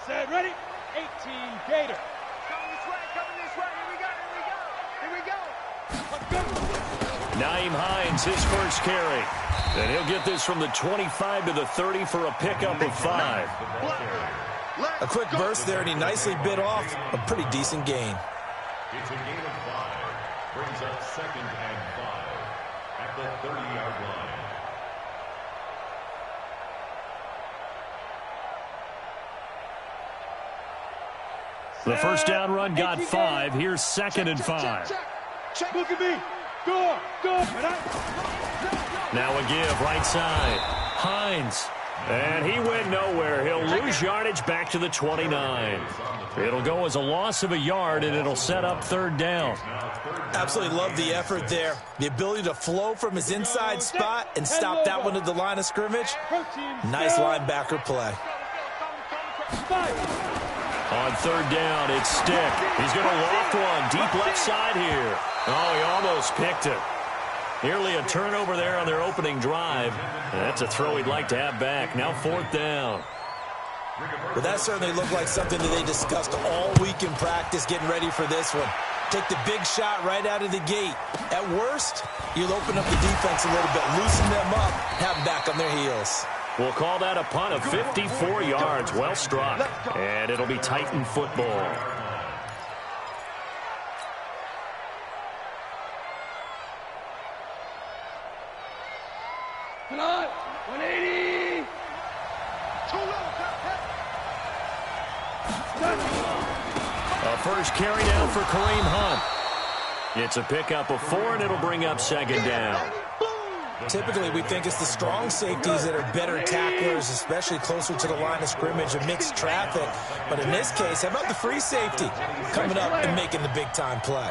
Set, ready? 18 Gator. Coming this way. Here we go. Naeem Hines, his first carry. And he'll get this from the 25 to the 30 for a pickup of 5. A quick burst there, and he nicely bit off a pretty decent gain. It's a gain of 5. Brings up 2nd and 5 at the 30-yard line. The first down run got 5. Here's 2nd and 5. Look at me. Go. Now a give right side. Hines. And he went nowhere. He'll lose yardage back to the 29. It'll go as a loss of a yard, and it'll set up 3rd down. Absolutely love the effort there. The ability to flow from his inside spot and stop that one at the line of scrimmage. Nice linebacker play. On 3rd down, it's Stick. He's going to loft one deep left side here. Oh, he almost picked it. Nearly a turnover there on their opening drive. And that's a throw he'd like to have back. Now 4th down. Well, that certainly looked like something that they discussed all week in practice, getting ready for this one. Take the big shot right out of the gate. At worst, you'll open up the defense a little bit, loosen them up, have them back on their heels. We'll call that a punt of 54 yards. Well struck. And it'll be Titan football. Come on. 180. A first carry down for Kareem Hunt. It's a pickup of 4, and it'll bring up 2nd down. Typically, we think it's the strong safeties that are better tacklers, especially closer to the line of scrimmage and mixed traffic. But in this case, how about the free safety coming up and making the big-time play?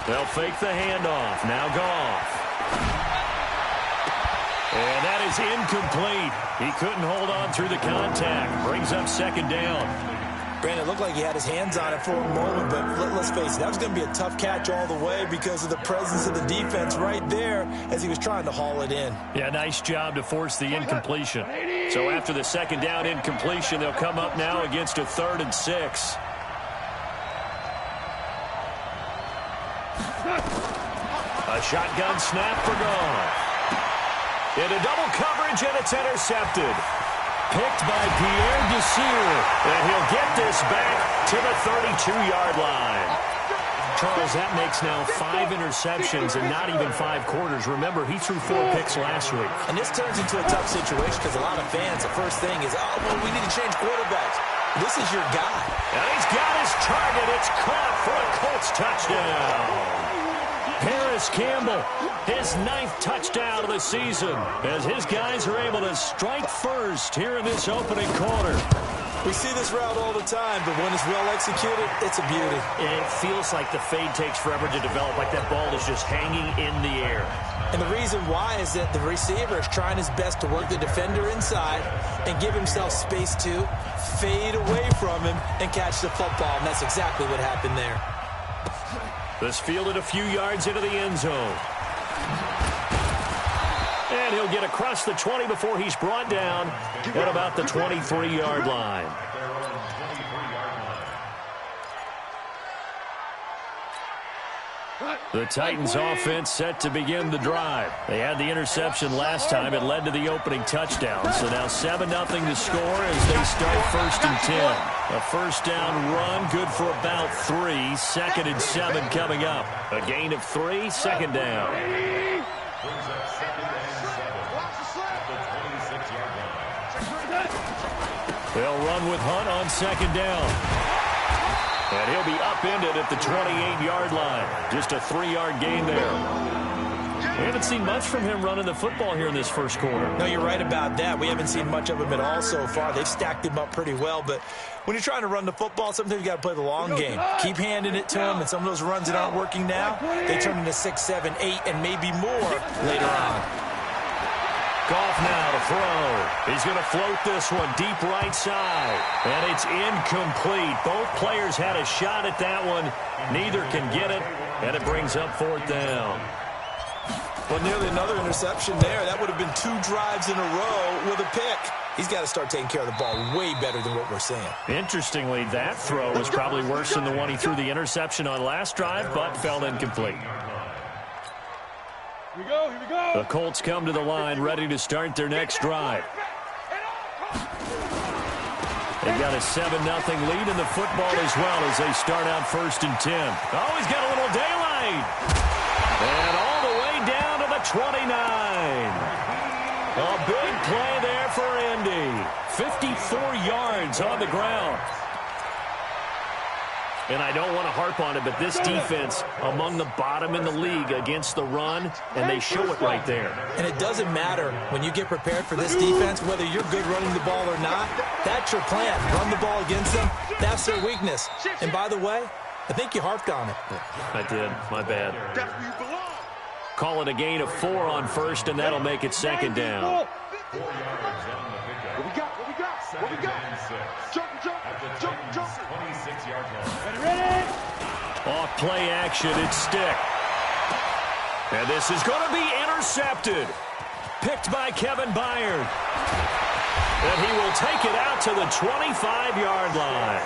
They'll fake the handoff. Now Goff. And that is incomplete. He couldn't hold on through the contact. Brings up 2nd down. Brandon, it looked like he had his hands on it for a moment, but let's face it, that was going to be a tough catch all the way because of the presence of the defense right there as he was trying to haul it in. Yeah, nice job to force the incompletion. So after the 2nd down incompletion, they'll come up now against a 3rd and 6. A shotgun snap for Goff. Into double coverage, and it's intercepted. Picked by Pierre Desir, and he'll get this back to the 32-yard line. Charles, that makes now 5 interceptions and not even 5 quarters. Remember, he threw 4 picks last week. And this turns into a tough situation because a lot of fans, the first thing is, oh, well, we need to change quarterbacks. This is your guy. And he's got his target. It's caught for a Colts touchdown. Paris Campbell, his 9th touchdown of the season, as his guys are able to strike first here in this opening quarter. We see this route all the time, but when it's well executed, it's a beauty. It feels like the fade takes forever to develop, like that ball is just hanging in the air. And the reason why is that the receiver is trying his best to work the defender inside and give himself space to fade away from him and catch the football, and that's exactly what happened there. This fielded a few yards into the end zone. And he'll get across the 20 before he's brought down at about the 23-yard line. The Titans offense set to begin the drive. They had the interception last time. It led to the opening touchdown. So now 7-0 to score as they start 1st and 10. A first down run, good for about 3. 2nd and 7 coming up. A gain of 3, 2nd down. They'll run with Hunt on 2nd down. And he'll be upended at the 28-yard line. Just a 3-yard gain there. We haven't seen much from him running the football here in this first quarter. No, you're right about that. We haven't seen much of him at all so far. They've stacked him up pretty well. But when you're trying to run the football, sometimes you got to play the long game. Keep handing it to him, and some of those runs that aren't working now, they turn into 6, 7, 8, and maybe more later on. Goff now to throw. He's going to float this one deep right side. And it's incomplete. Both players had a shot at that one. Neither can get it. And it brings up 4th down. Well, nearly another interception there. That would have been 2 drives in a row with a pick. He's got to start taking care of the ball way better than what we're seeing. Interestingly, that throw was probably worse than the one he threw the interception on last drive, but fell incomplete. Here we go, here we go. The Colts come to the line, ready to start their next drive. They've got a 7-0 lead in the football as well as they start out 1st and 10. Oh, he's got a little daylight. And all the way down to the 29. A big play there for Indy. 54 yards on the ground. And I don't want to harp on it, but this defense among the bottom in the league against the run, and they show it right there. And it doesn't matter when you get prepared for this defense, whether you're good running the ball or not. That's your plan. Run the ball against them. That's their weakness. And by the way, I think you harped on it. I did. My bad. Call it a gain of 4 on 1st, and that'll make it 2nd down. 4 yards on the pickup. What we got? What we got? What we got? 2nd and 6. Jump, jump, At the jump, Titans' jump. 26-yard line. Ready? Off play action, it's Stick. And this is going to be intercepted. Picked by Kevin Byard. And he will take it out to the 25-yard line.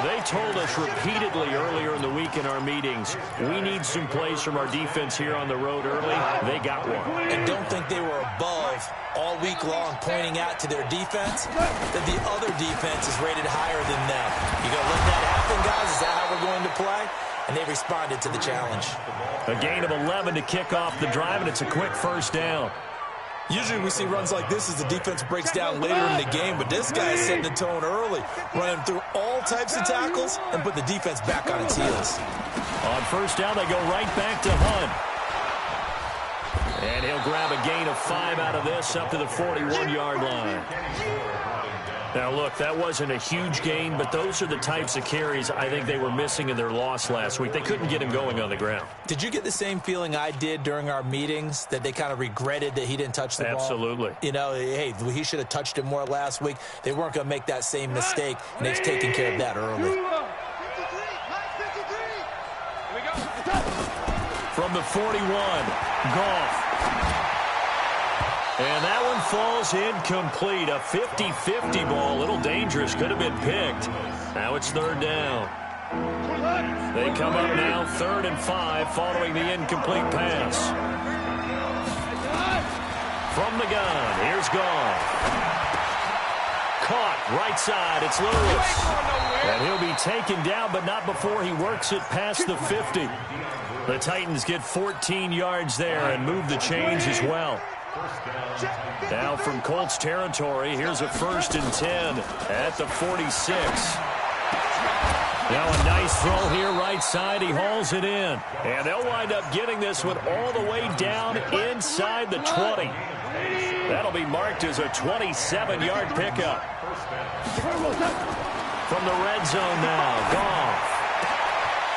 They told us repeatedly earlier in the week in our meetings, we need some plays from our defense here on the road early. They got one. And don't think they were above all week long pointing out to their defense that the other defense is rated higher than them. You going to let that happen, guys? Is that how we're going to play? And they responded to the challenge. A gain of 11 to kick off the drive, and it's a quick 1st down. Usually we see runs like this as the defense breaks down later in the game, but this guy is setting the tone early, running through all types of tackles and put the defense back on its heels. On 1st down, they go right back to Hunt. And he'll grab a gain of 5 out of this up to the 41-yard line. Now, look, that wasn't a huge gain, but those are the types of carries I think they were missing in their loss last week. They couldn't get him going on the ground. Did you get the same feeling I did during our meetings, that they kind of regretted that he didn't touch the ball? Absolutely. You know, hey, he should have touched it more last week. They weren't going to make that same mistake, and they've taken care of that early. From the 41, Goff. And that one falls incomplete. A 50-50 ball. A little dangerous. Could have been picked. Now it's 3rd down. They come up now 3rd and 5 following the incomplete pass. From the gun, here's Goff. Caught right side. It's Lewis. And he'll be taken down, but not before he works it past the 50. The Titans get 14 yards there and move the chains as well. Now from Colts territory, here's a 1st and 10 at the 46. Now a nice throw here right side. He hauls it in. And they'll wind up getting this one all the way down inside the 20. That'll be marked as a 27-yard pickup. From the red zone now, Goff.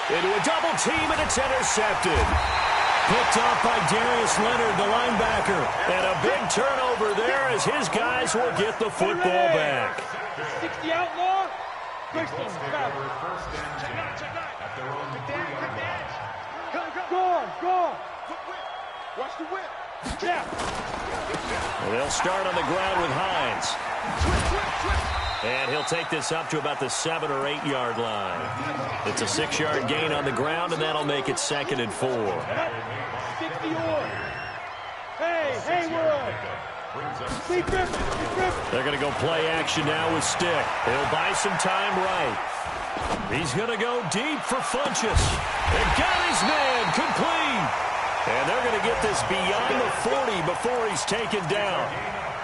Into a double team, and it's intercepted. Picked off by Darius Leonard, the linebacker. And a big turnover there as his guys will get the football back. 60 outlaw. Check Go on. Watch the whip. Yeah. They'll start on the ground with Hines. And he'll take this up to about the 7 or 8 yard line. It's a 6-yard gain on the ground, and that'll make it 2nd and 4. 60 on. Hey, World. They're going to go play action now with Stick. He'll buy some time right. He's going to go deep for Funchess. And got his man complete. And they're going to get this beyond the 40 before he's taken down.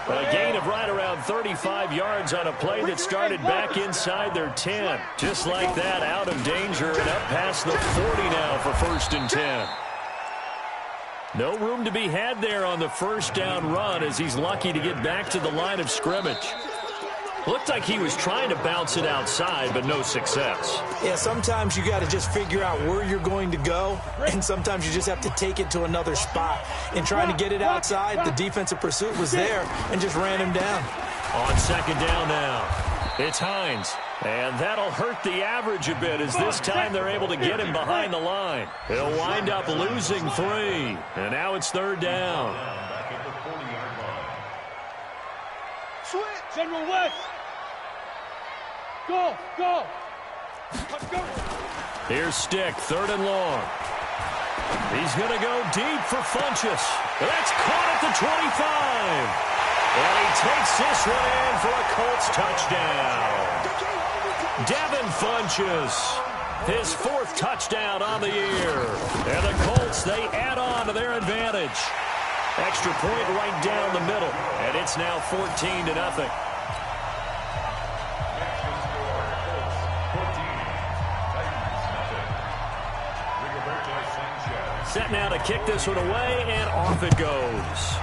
A gain of right around 35 yards on a play that started back inside their 10. Just like that, out of danger and up past the 40 now for 1st and 10. No room to be had there on the 1st down run as he's lucky to get back to the line of scrimmage. Looked like he was trying to bounce it outside, but no success. Yeah, sometimes you got to just figure out where you're going to go, and sometimes you just have to take it to another spot. In trying to get it outside, the defensive pursuit was there and just ran him down. On 2nd down now. It's Hines. And that'll hurt the average a bit as this time they're able to get him behind the line. He'll wind up losing 3. And now it's 3rd down. Back at the 40-yard line. Switch. General West. Go. Go. Let's go. Here's Stick, 3rd and long. He's going to go deep for Funchess. That's caught at the 25. And he takes this one in for a Colts touchdown. Devin Funchess, his 4th touchdown on the year. And the Colts, they add on to their advantage. Extra point right down the middle. And it's now 14-0. Set now to kick this one away, and off it goes.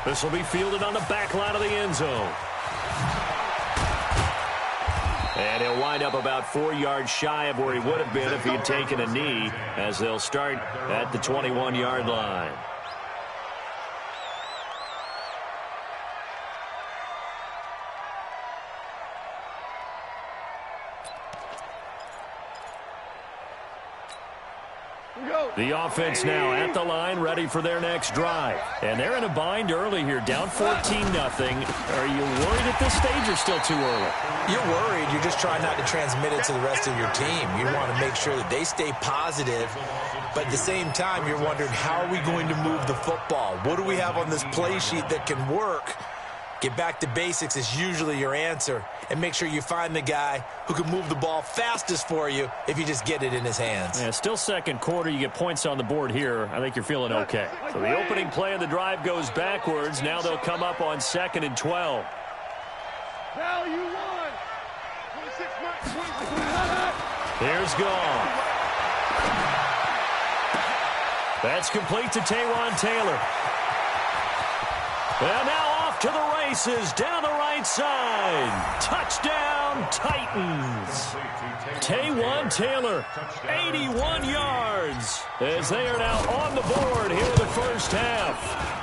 This will be fielded on the back line of the end zone. And he'll wind up about 4 yards shy of where he would have been if he had taken a knee, as they'll start at the 21-yard line. The offense now at the line, ready for their next drive. And they're in a bind early here, down 14-0. Are you worried at this stage or still too early? You're worried. You're just trying not to transmit it to the rest of your team. You want to make sure that they stay positive. But at the same time, you're wondering, how are we going to move the football? What do we have on this play sheet that can work? Get back to basics is usually your answer. And make sure you find the guy who can move the ball fastest for you if you just get it in his hands. Yeah, still second quarter. You get points on the board here. I think you're feeling okay. So the opening play of the drive goes backwards. Now they'll come up on 2nd and 12. Value 1. 26, 26. Here's Gall. That's complete to Taywan Taylor. And now off to the races down the right side. Touchdown, Titans. Taywan Taylor, 81 yards, as they are now on the board here in the first half.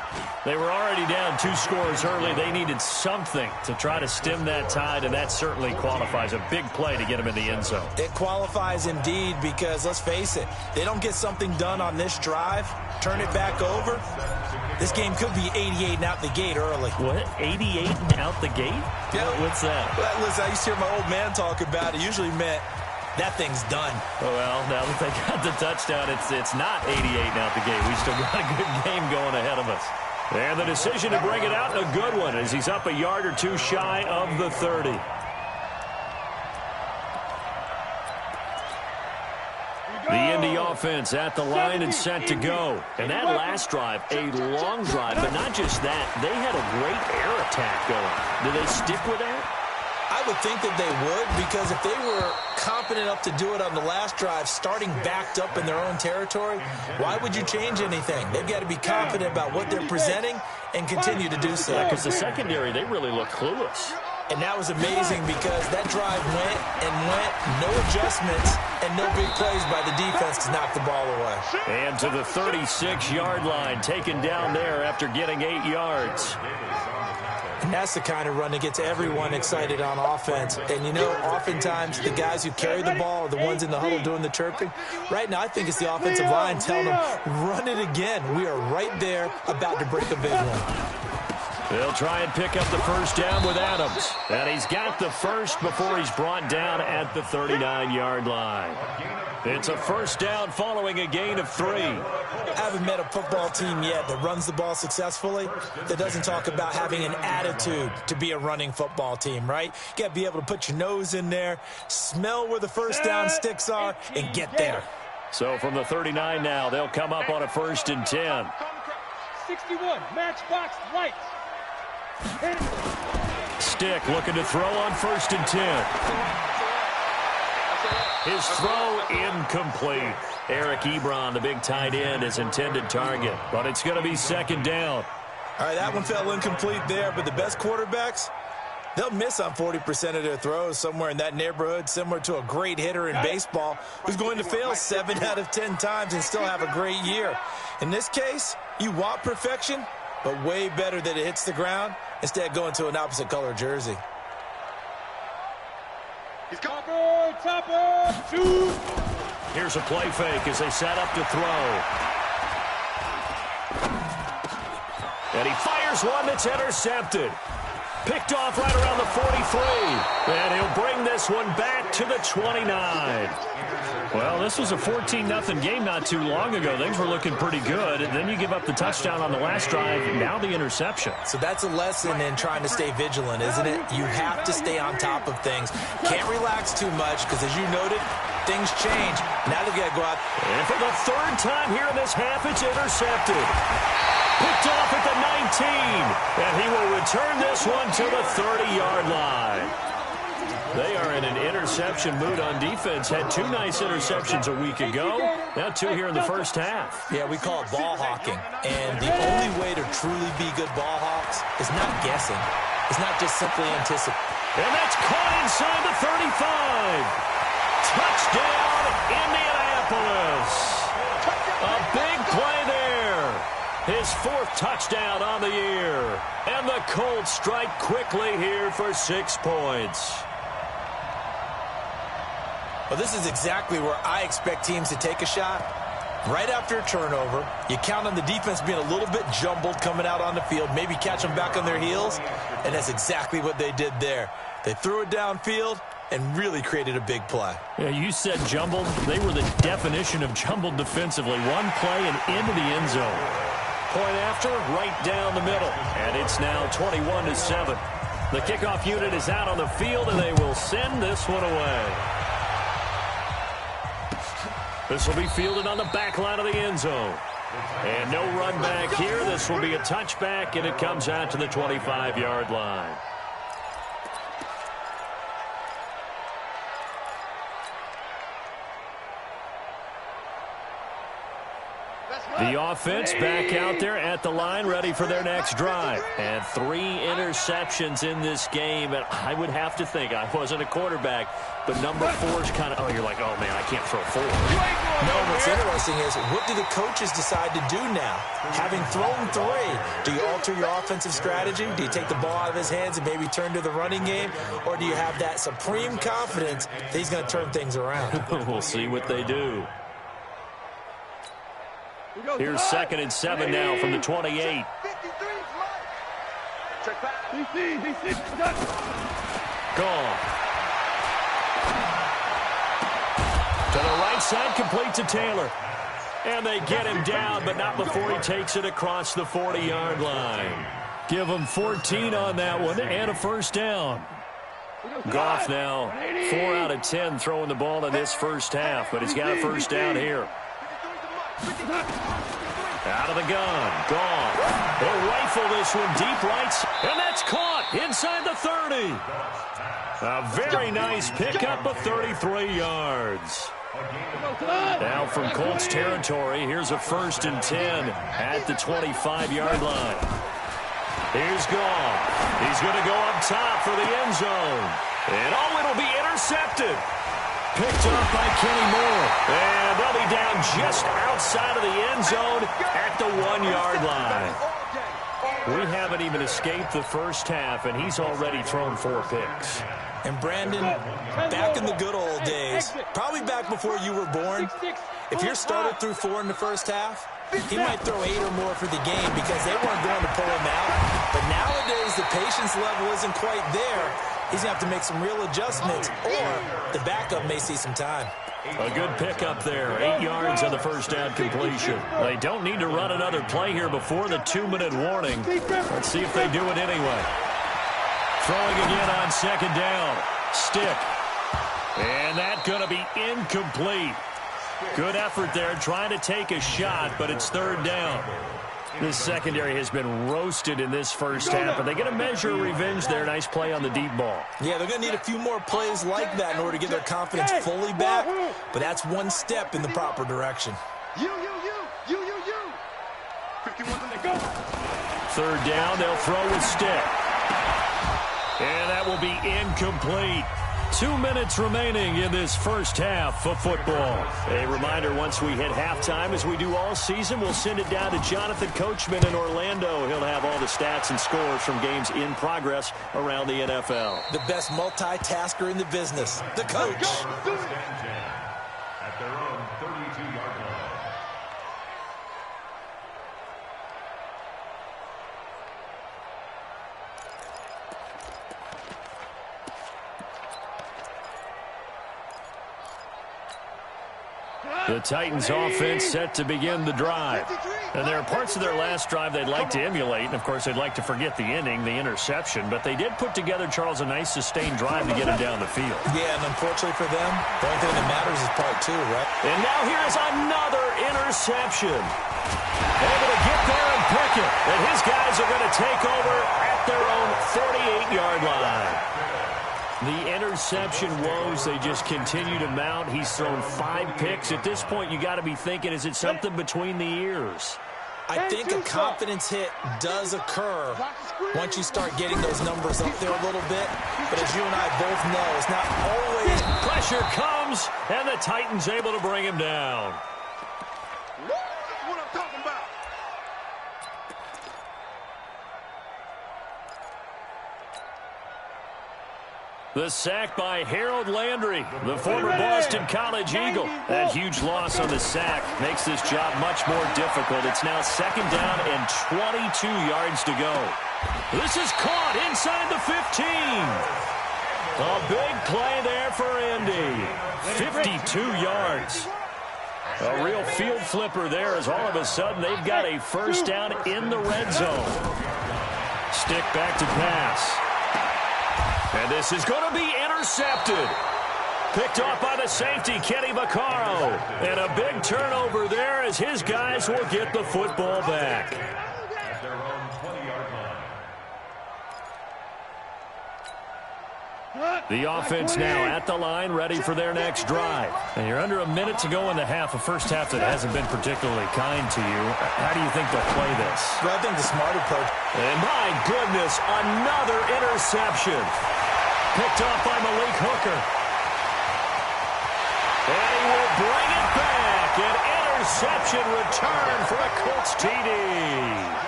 They were already down 2 scores early. They needed something to try to stem that tide, and that certainly qualifies. A big play to get them in the end zone. It qualifies indeed because, let's face it, they don't get something done on this drive, turn it back over, this game could be 88 and out the gate early. What? 88 and out the gate? Yeah. What's that? Well, listen, I used to hear my old man talk about it. Usually meant that thing's done. Well, now that they got the touchdown, it's not 88 and out the gate. We still got a good game going ahead of us. And the decision to bring it out, a good one, as he's up a yard or 2 shy of the 30. The Indy offense at the line and set to go. And that last drive, a long drive, but not just that. They had a great air attack going. Do they stick with that? I would think that they would, because if they were competent enough to do it on the last drive, starting backed up in their own territory, why would you change anything? They've got to be confident about what they're presenting and continue to do so. Because the secondary, they really look clueless. And that was amazing because that drive went and went, no adjustments, and no big plays by the defense to knock the ball away. And to the 36-yard line, taken down there after getting 8 yards. And that's the kind of run that gets everyone excited on offense. And, you know, oftentimes the guys who carry the ball are the ones in the huddle doing the chirping. Right now, I think it's the offensive line telling them, run it again. We are right there about to break a big one. They'll try and pick up the first down with Adams. And he's got the first before he's brought down at the 39-yard line. It's a first down following a gain of 3. I haven't met a football team yet that runs the ball successfully that doesn't talk about having an attitude to be a running football team, right? You got to be able to put your nose in there, smell where the first down sticks are, and get there. So from the 39 now, they'll come up on a 1st and 10. 61, matchbox lights. Stick looking to throw on 1st and 10. His throw incomplete. Eric Ebron, the big tight end, his intended target. But it's going to be 2nd down. All right, that one fell incomplete there, but the best quarterbacks, they'll miss on 40% of their throws, somewhere in that neighborhood, similar to a great hitter in baseball who's going to fail 7 out of 10 times and still have a great year. In this case, you want perfection, but way better that it hits the ground instead of going to an opposite color jersey. He's topper, shoot. Here's a play fake as they set up to throw. And he fires one that's intercepted. Picked off right around the 43. And he'll bring this one back to the 29. Well, this was a 14-0 game not too long ago. Things were looking pretty good. And then you give up the touchdown on the last drive. Now the interception. So that's a lesson in trying to stay vigilant, isn't it? You have to stay on top of things. Can't relax too much because, as you noted, things change. Now they've got to go out. And for the third time here in this half, it's intercepted. Picked off at the 19. And he will return this one to the 30-yard line. They are in an interception mood on defense. Had 2 nice interceptions a week ago. Now 2 here in the first half. Yeah, we call it ball hawking. And the only way to truly be good ball hawks is not guessing. It's not just simply anticipating. And that's caught inside the 35. Touchdown, Indianapolis. A big play there. His 4th touchdown on the year. And the Colts strike quickly here for 6 points. Well, this is exactly where I expect teams to take a shot. Right after a turnover, you count on the defense being a little bit jumbled coming out on the field, maybe catch them back on their heels, and that's exactly what they did there. They threw it downfield and really created a big play. Yeah, you said jumbled. They were the definition of jumbled defensively. One play and into the end zone. Point after, right down the middle. And it's now 21-7. The kickoff unit is out on the field, and they will send this one away. This will be fielded on the back line of the end zone. And no run back here. This will be a touchback, and it comes out to the 25-yard line. The offense back out there at the line, ready for their next drive. And 3 interceptions in this game. And I would have to think, I wasn't a quarterback, but number 4 is kind of, oh, you're like, oh, man, I can't throw 4. No, what's interesting is, what do the coaches decide to do now? Having thrown 3, do you alter your offensive strategy? Do you take the ball out of his hands and maybe turn to the running game? Or do you have that supreme confidence that he's going to turn things around? We'll see what they do. Here's 2nd and 7 now from the 28. Gone. To the right side, complete to Taylor. And they get him down, but not before he takes it across the 40-yard line. Give him 14 on that one and a first down. Goff now 4 out of 10 throwing the ball in this first half, but he's got a first down here. Out of the gun. Gone. He'll rifle this one deep right. And that's caught inside the 30. A very nice pickup of 33 yards. Now from Colts territory, here's a 1st and 10 at the 25-yard line. Here's Goff. He's going to go up top for the end zone. And it'll be intercepted. Picked up by Kenny Moore. And they'll be down just outside of the end zone at the 1-yard line. We haven't even escaped the first half, and he's already thrown 4 picks. And Brandon, back in the good old days, probably back before you were born, if your starter threw 4 in the first half, he might throw 8 or more for the game because they weren't going to pull him out. But nowadays, the patience level isn't quite there. He's going to have to make some real adjustments, or the backup may see some time. A good pickup there. 8 yards on the first down completion. They don't need to run another play here before the 2-minute warning. Let's see if they do it anyway. Throwing again on 2nd down. Stick. And that's going to be incomplete. Good effort there trying to take a shot, but it's 3rd down. This secondary has been roasted in this first half, but they get a measure of revenge there. Nice play on the deep ball. Yeah, they're going to need a few more plays like that in order to get their confidence fully back, but that's one step in the proper direction. 3rd down, they'll throw with Stick. And that will be incomplete. 2 minutes remaining in this first half of football. A reminder, once we hit halftime, as we do all season, we'll send it down to Jonathan Coachman in Orlando. He'll have all the stats and scores from games in progress around the NFL. The best multitasker in the business, the coach. At their own 32-yard line. The Titans offense set to begin the drive. And there are parts of their last drive they'd like to emulate. And, of course, they'd like to forget the ending, the interception. But they did put together, Charles, a nice sustained drive to get him down the field. Yeah, and unfortunately for them, the only thing that matters is part 2, right? And now here is another interception. Able to get there and pick it. And his guys are going to take over at their own 48-yard line. The interception woes, they just continue to mount. He's thrown 5 picks. At this point, you got to be thinking, is it something between the ears? I think a confidence hit does occur once you start getting those numbers up there a little bit. But as you and I both know, it's not always. Pressure comes, and the Titans able to bring him down. That's what I'm talking about. The sack by Harold Landry, the former Boston College Eagle. That huge loss on the sack makes this job much more difficult. It's now 2nd down and 22 yards to go. This is caught inside the 15. A big play there for Indy. 52 yards. A real field flipper there as all of a sudden they've got a first down in the red zone. Stick back to pass. And this is going to be intercepted. Picked off by the safety, Kenny Vaccaro. And a big turnover there as his guys will get the football back. At their own 20-yard line. The offense now at the line, ready for their next drive. And you're under a minute to go in the half, a first half that hasn't been particularly kind to you. How do you think they'll play this? Well, I think the smart approach. And my goodness, another interception. Picked off by Malik Hooker. And he will bring it back. An interception return for a Colts TD.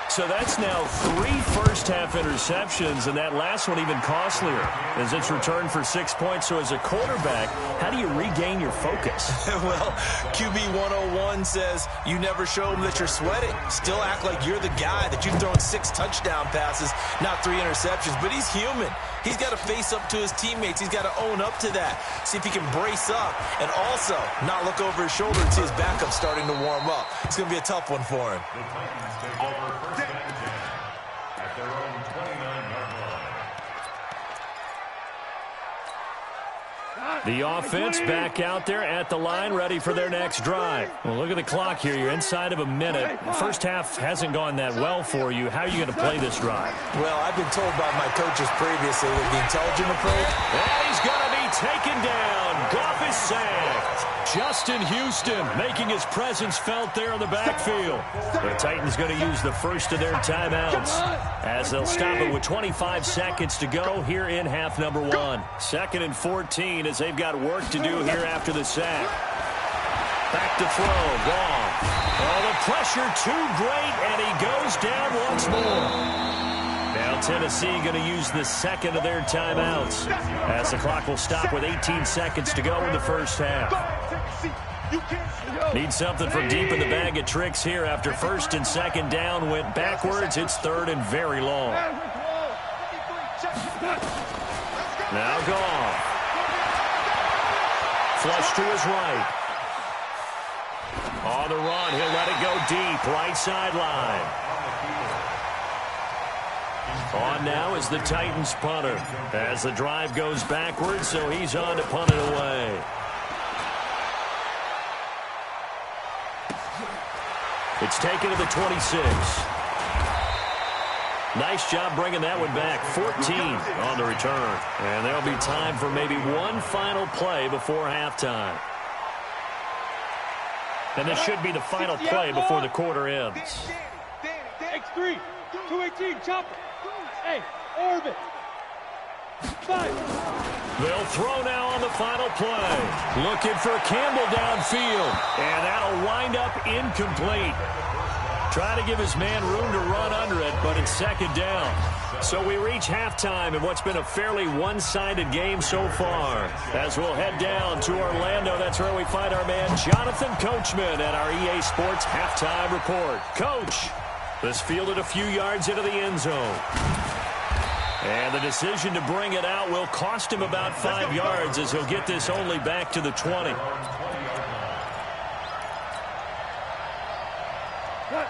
So that's now 3 first-half interceptions, and that last one even costlier as it's returned for 6 points. So as a quarterback, how do you regain your focus? Well, QB 101 says you never show them that you're sweating. Still act like you're the guy, that you've thrown 6 touchdown passes, not 3 interceptions. But he's human. He's got to face up to his teammates. He's got to own up to that. See if he can brace up and also not look over his shoulder and see his backup starting to warm up. It's going to be a tough one for him. The Titans take over first and 10 at their own 29-yard line. The offense back out there at the line, ready for their next drive. Well, look at the clock here. You're inside of a minute. The first half hasn't gone that well for you. How are you going to play this drive? Well, I've been told by my coaches previously that the intelligent approach. And he's going to be taken down. Goff is sacked. Justin Houston making his presence felt there in the backfield. The Titans going to use the first of their timeouts as they'll stop it with 25 seconds to go here in half number 1. 2nd and 14 as they've got work to do here after the sack. Back to throw. Gone. Oh, the pressure too great, and he goes down once more. Now Tennessee going to use the 2nd of their timeouts as the clock will stop with 18 seconds to go in the first half. Need something from deep in the bag of tricks here after 1st and 2nd down went backwards. It's 3rd and very long. Now Goff. Flush to his right. On the run, he'll let it go deep, right sideline. On now is the Titans punter as the drive goes backwards, so he's on to punt it away. It's taken to the 26. Nice job bringing that one back. 14 on the return. And there'll be time for maybe one final play before halftime. And this should be the final play before the quarter ends. X3, 218, chopper. Hey, orbit. They'll throw now on the final play. Looking for Campbell downfield. And that'll wind up incomplete. Trying to give his man room to run under it, but it's second down. So we reach halftime in what's been a fairly one-sided game so far. As we'll head down to Orlando, that's where we find our man Jonathan Coachman at our EA Sports Halftime Report. Coach, this fielded a few yards into the end zone. And the decision to bring it out will cost him about 5 yards as he'll get this only back to the 20.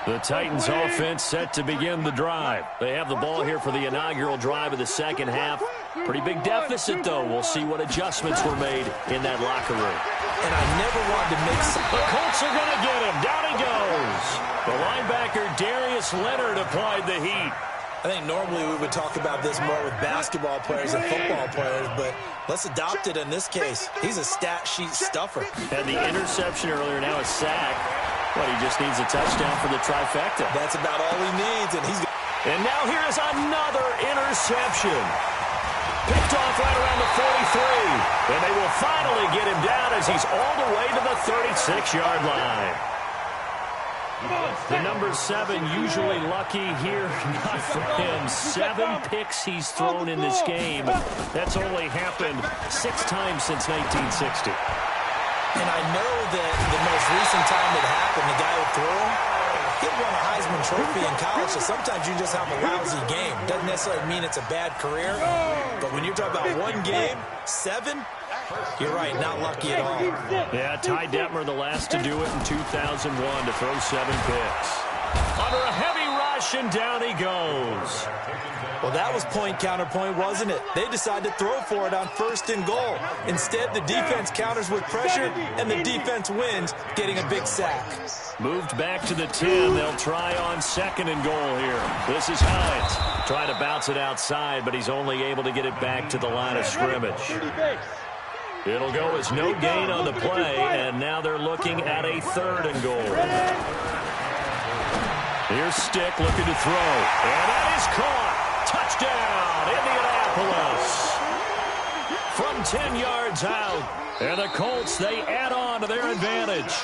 The Titans offense set to begin the drive. They have the ball here for the inaugural drive of the second half. Pretty big deficit, though. We'll see what adjustments were made in that locker room. And I never wanted to make some... The Colts are going to get him. Down he goes. The linebacker Darius Leonard applied the heat. I think normally we would talk about this more with basketball players and football players, but let's adopt it in this case. He's a stat sheet stuffer. Had the interception earlier, now a sack. But he just needs a touchdown for the trifecta. That's about all he needs, and he's... And now here is another interception. Picked off right around the 43. And they will finally get him down as he's all the way to the 36-yard line. The number 7 usually lucky here, not for him. 7 picks he's thrown in this game. That's only happened 6 times since 1960. And I know that the most recent time it happened, the guy who threw him, he won a Heisman Trophy in college, so sometimes you just have a lousy game. Doesn't necessarily mean it's a bad career, but when you're talking about one game, 7, you're right, not lucky at all. Yeah, Ty Detmer, the last to do it in 2001 to throw 7 picks. Under a heavy rush, and down he goes. Well, that was point counterpoint, wasn't it? They decided to throw for it on 1st and goal. Instead, the defense counters with pressure, and the defense wins, getting a big sack. Moved back to the 10. They'll try on 2nd and goal here. This is Hines. Trying to bounce it outside, but he's only able to get it back to the line of scrimmage. It'll go as no gain on the play, and now they're looking at a 3rd and goal. Here's Stick looking to throw, and that is caught. Touchdown, Indianapolis. From 10 yards out, and the Colts, they add on to their advantage.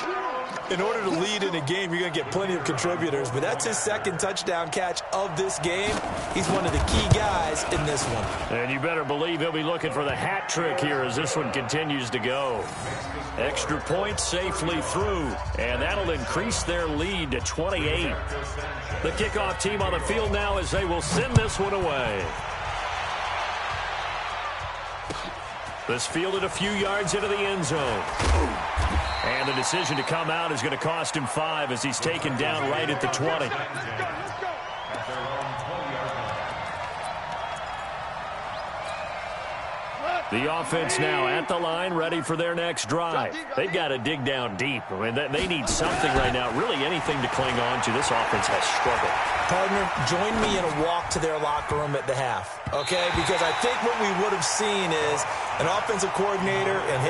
In order to lead in a game, you're going to get plenty of contributors, but that's his 2nd touchdown catch of this game. He's one of the key guys in this one. And you better believe he'll be looking for the hat trick here as this one continues to go. Extra point safely through, and that'll increase their lead to 28. The kickoff team on the field now as they will send this one away. This fielded a few yards into the end zone. And the decision to come out is going to cost him 5 as he's taken down right at the 20. The offense now at the line, ready for their next drive. They've got to dig down deep. I mean, they need something right now, really anything to cling on to. This offense has struggled. Partner, join me in a walk to their locker room at the half, okay? Because I think what we would have seen is an offensive coordinator and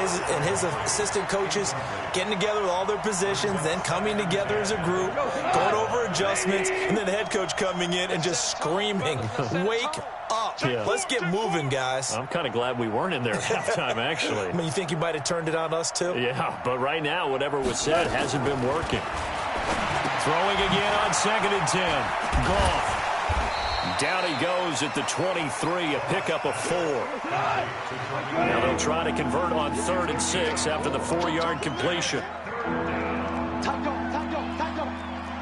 his assistant coaches getting together with all their positions, then coming together as a group, going over adjustments, and then the head coach coming in and just screaming, wake up. Yeah. Let's get moving, guys. I'm kind of glad we weren't in there at halftime, actually. I mean, you think you might have turned it on us, too? Yeah, but right now, whatever was said hasn't been working. Throwing again on 2nd and 10. Goff. Down he goes at the 23, a pickup of 4. Now they'll try to convert on 3rd and 6 after the 4-yard completion.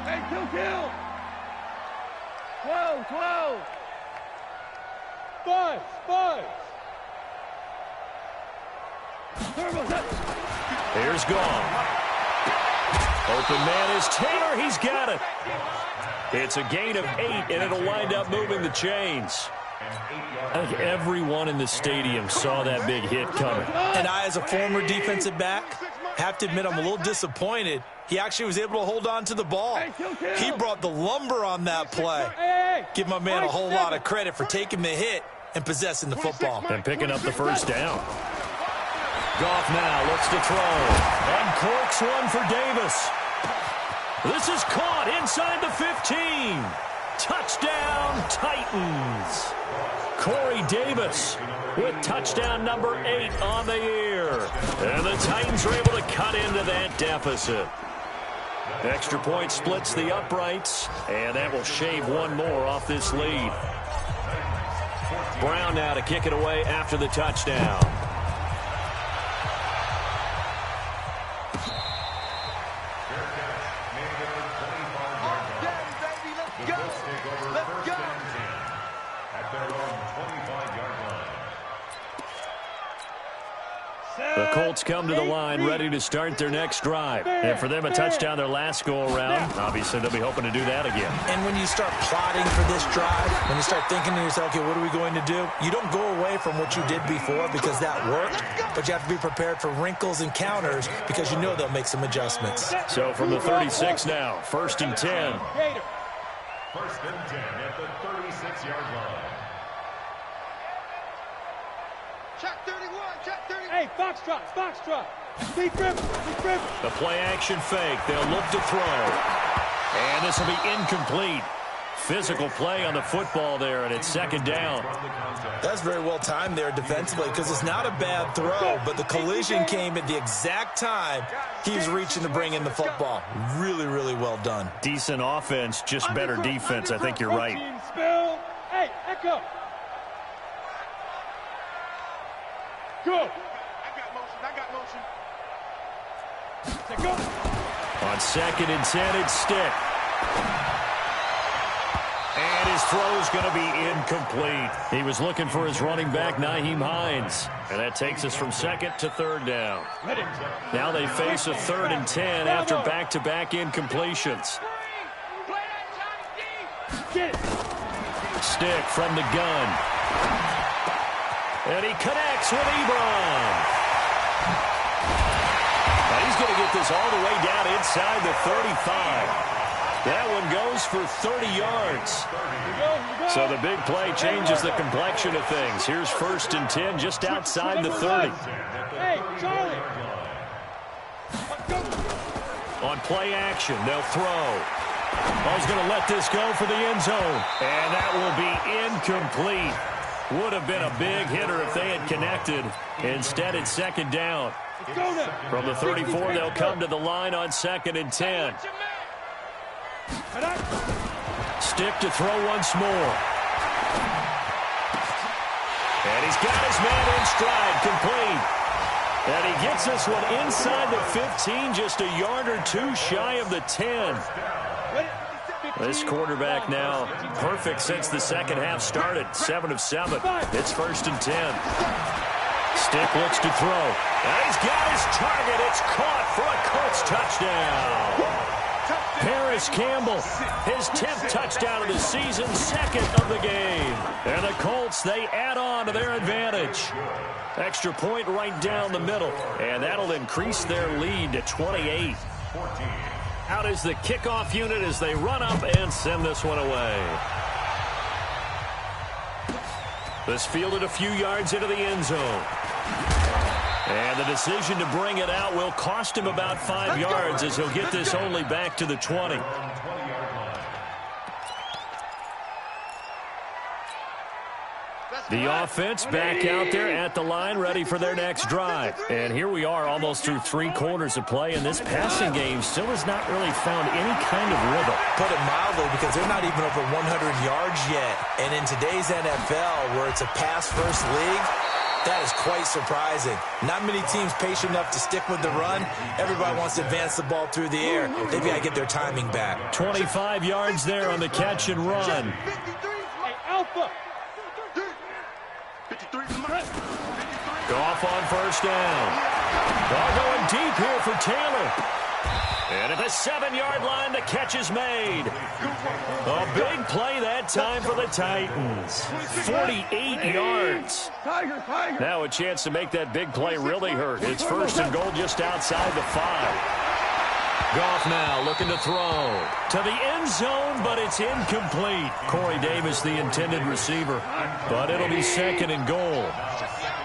Hey, kill. 12. 5. Here's Goff. Open man is Taylor. He's got it. It's a gain of 8, and it'll wind up moving the chains. I think everyone in the stadium saw that big hit coming. And I, as a former defensive back, have to admit I'm a little disappointed. He actually was able to hold on to the ball. He brought the lumber on that play. Give my man a whole lot of credit for taking the hit and possessing the football. And picking up the first down. Goff now looks to throw. And corks one for Davis. This is caught inside the 15. Touchdown, Titans. Corey Davis with touchdown number 8 on the year. And the Titans are able to cut into that deficit. Extra point splits the uprights, and that will shave one more off this lead. Brown now to kick it away after the touchdown. The Colts come to the line ready to start their next drive. And for them, a touchdown their last go-around. Obviously, they'll be hoping to do that again. And when you start plotting for this drive, when you start thinking to yourself, okay, what are we going to do? You don't go away from what you did before because that worked, but you have to be prepared for wrinkles and counters because you know they'll make some adjustments. So from the 36 now, 1st and 10. 1st and 10 at the 36-yard line. Check 31, check 31. Hey, Foxtrot, Foxtrot. Deep rip, deep rip. The play-action fake. They'll look to throw. And this will be incomplete. Physical play on the football there, and it's 2nd down. That's very well timed there defensively because it's not a bad throw, but the collision came at the exact time he was reaching to bring in the football. Really, really well done. Decent offense, just better defense. I think you're right. Spill. Hey, Echo. Go. I got motion. Say go. On 2nd and 10, it's Stick. And his throw's going to be incomplete. He was looking for his running back, Nyheim Hines. And that takes us from 2nd to 3rd down. Now they face a 3rd and 10 after back-to-back incompletions. Get it. Stick from the gun. And he connects with Ebron. Now he's going to get this all the way down inside the 35. That one goes for 30 yards. So the big play changes the complexion of things. Here's 1st and 10 just outside the 30. Hey, Charlie. On play action, they'll throw. Ball's going to let this go for the end zone. And that will be incomplete. Would have been a big hitter if they had connected. Instead, it's 2nd down. From the 34, they'll come to the line on 2nd and 10. Stick to throw once more. And he's got his man in stride, complete. And he gets this one inside the 15, just a yard or two shy of the 10. This quarterback now perfect since the second half started. 7 of 7. It's 1st and 10. Stick looks to throw. And he's got his target. It's caught for a Colts touchdown. Paris Campbell, his 10th touchdown of the season, 2nd of the game. And the Colts, they add on to their advantage. Extra point right down the middle. And that'll increase their lead to 28. Out is the kickoff unit as they run up and send this one away. This fielded a few yards into the end zone. And the decision to bring it out will cost him about 5 yards as he'll get this only back to the 20. The offense back out there at the line, ready for their next drive. And here we are almost through 3 quarters of play, and this passing game still has not really found any kind of rhythm. Put it mildly, because they're not even over 100 yards yet. And in today's NFL, where it's a pass-first league, that is quite surprising. Not many teams patient enough to stick with the run. Everybody wants to advance the ball through the air. They've got to get their timing back. 25 yards there on the catch and run. Hey, Alpha. Goff on 1st down. Ball going deep here for Taylor. And at the 7-yard line, the catch is made. A big play that time for the Titans. 48 yards. Now a chance to make that big play really hurt. It's 1st and goal just outside the 5. Goff now looking to throw to the end zone, but it's incomplete. Corey Davis, the intended receiver, but it'll be 2nd and goal.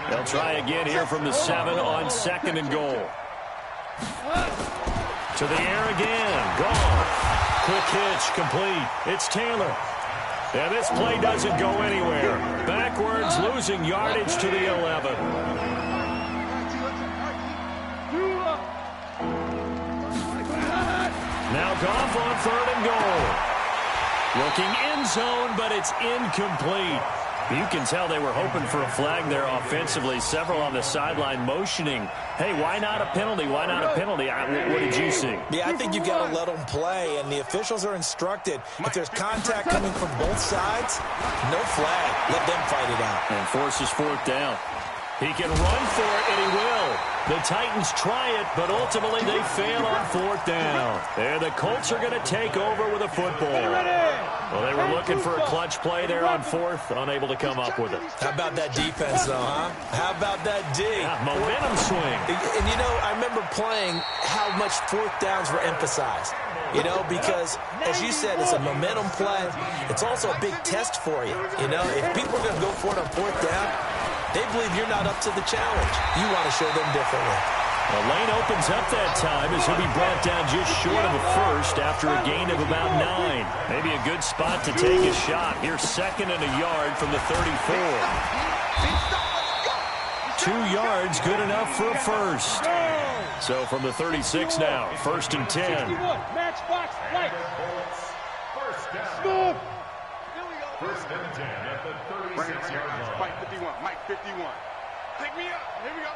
They'll try again here from the 7 on 2nd and goal. To the air again. Goff. Quick hitch complete. It's Taylor. And this play doesn't go anywhere. Backwards, losing yardage to the 11. Now Goff on 3rd and goal. Looking end zone, but it's incomplete. You can tell they were hoping for a flag there offensively. Several on the sideline motioning, hey, why not a penalty? Why not a penalty? What did you see? Yeah, I think you've got to let them play, and the officials are instructed. If there's contact coming from both sides, no flag. Let them fight it out. And forces 4th down. He can run for it, and he will. The Titans try it, but ultimately they fail on 4th down. And the Colts are going to take over with a football. Well, they were looking for a clutch play there on 4th, unable to come up with it. How about that defense, though, huh? How about that D? Yeah, momentum swing. And, you know, I remember playing how much 4th downs were emphasized. You know, because, as you said, it's a momentum play. It's also a big test for you. You know, if people are going to go for it on 4th down, they believe you're not up to the challenge. You want to show them differently. The lane opens up that time as he'll be brought down just short of a first after a gain of about 9. Maybe a good spot to take a shot. Here's 2nd and a yard from the 34. 2 yards, good enough for a first. So from the 36 now, 1st and 10. Matchbox light. First down. First and 10 at the 36-yard line. Mike 51. Mike 51. Pick me up. Here we go.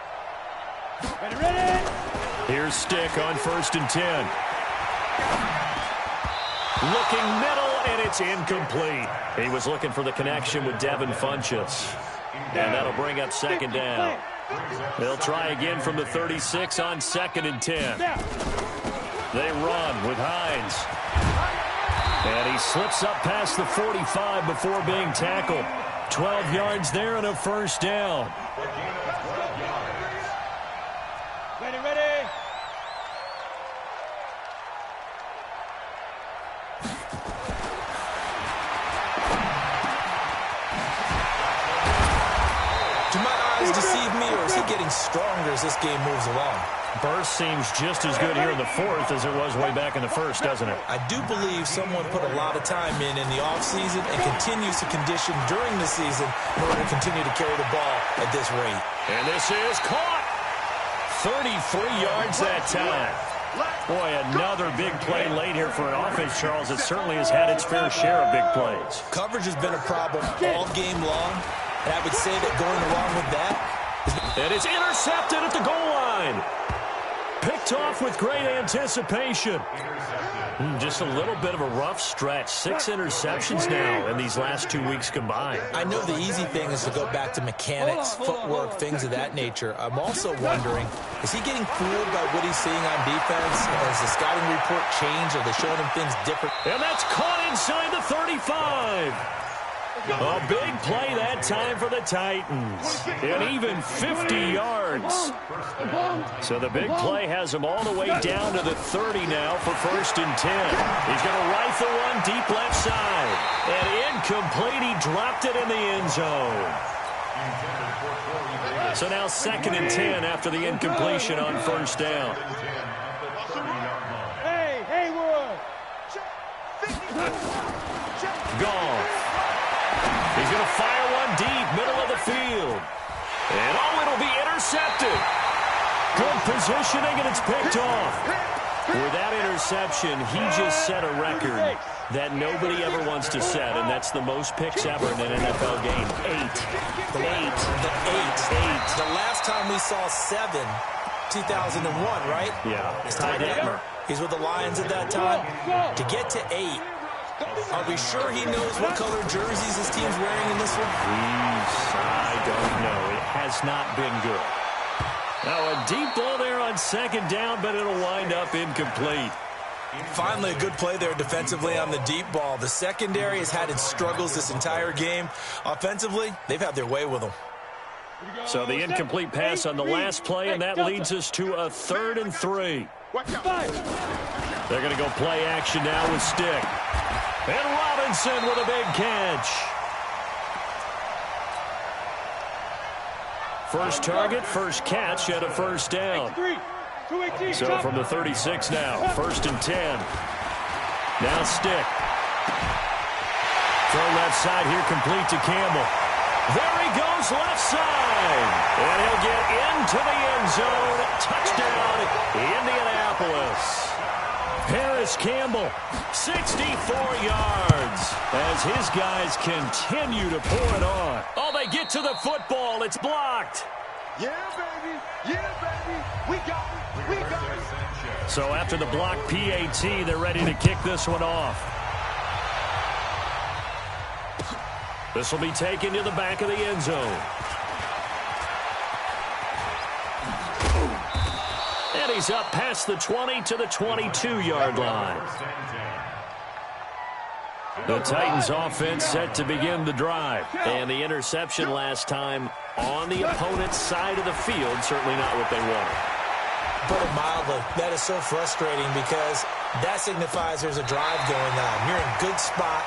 Ready? Here's Stick on 1st and 10. Looking middle, and it's incomplete. He was looking for the connection with Devin Funchess. And that'll bring up 2nd down. They'll try again from the 36 on 2nd and 10. They run with Hines. And he slips up past the 45 before being tackled. 12 yards there and a 1st down. Ready. Do my eyes deceive me, or is he getting stronger as this game moves along? Burst seems just as good here in the 4th as it was way back in the 1st, doesn't it? I do believe someone put a lot of time in the offseason and continues to condition during the season in order to continue to carry the ball at this rate. And this is caught. 33 yards that time. Boy, another big play late here for an offense, Charles. It certainly has had its fair share of big plays. Coverage has been a problem all game long, and I would say that going along with that. And it's intercepted at the goal line. Picked off with great anticipation. Just a little bit of a rough stretch. 6 interceptions now in these last 2 weeks combined. I know the easy thing is to go back to mechanics, footwork, things of that nature. I'm also wondering, is he getting fooled by what he's seeing on defense? Has the scouting report changed? Are they showing him things different? And that's caught inside the 35. A big play that time for the Titans. And even 50 yards. So the big play has him all the way down to the 30 now for 1st and 10. He's going to rifle one deep left side. And incomplete. He dropped it in the end zone. So now 2nd and 10 after the incompletion on 1st down. Hey, Haywood. Goff. He's going to fire one deep, middle of the field. And, it'll be intercepted. Good positioning, and it's picked off. With that interception, he just set a record that nobody ever wants to set, and that's the most picks ever in an NFL game. 8. The last time we saw 7, 2001, right? Yeah. It's Ty Detmer. He's with the Lions at that time. To get to 8, are we sure he knows what color jerseys his team's wearing in this one? I don't know. It has not been good. Now a deep ball there on 2nd down, but it'll wind up incomplete. Finally, a good play there defensively on the deep ball. The secondary has had its struggles this entire game. Offensively, they've had their way with them. So the incomplete pass on the last play, and that leads us to a 3rd and 3. They're going to go play action now with Stick. And Robinson with a big catch. First target, first catch, and a 1st down. So from the 36 now, 1st and 10. Now Stick. Throw outside here, complete to Campbell. There he goes, left side. And he'll get into the end zone. Touchdown, Indianapolis. Paris Campbell, 64 yards, as his guys continue to pour it on. Oh, they get to the football. It's blocked. Yeah, baby. Yeah, baby. We got it. We got it. So after the block PAT, they're ready to kick this one off. This will be taken to the back of the end zone. And he's up past the 20 to the 22-yard line. The Titans offense set to begin the drive. And the interception last time on the opponent's side of the field, certainly not what they wanted. Put it mildly, that is so frustrating because that signifies there's a drive going on. You're in a good spot,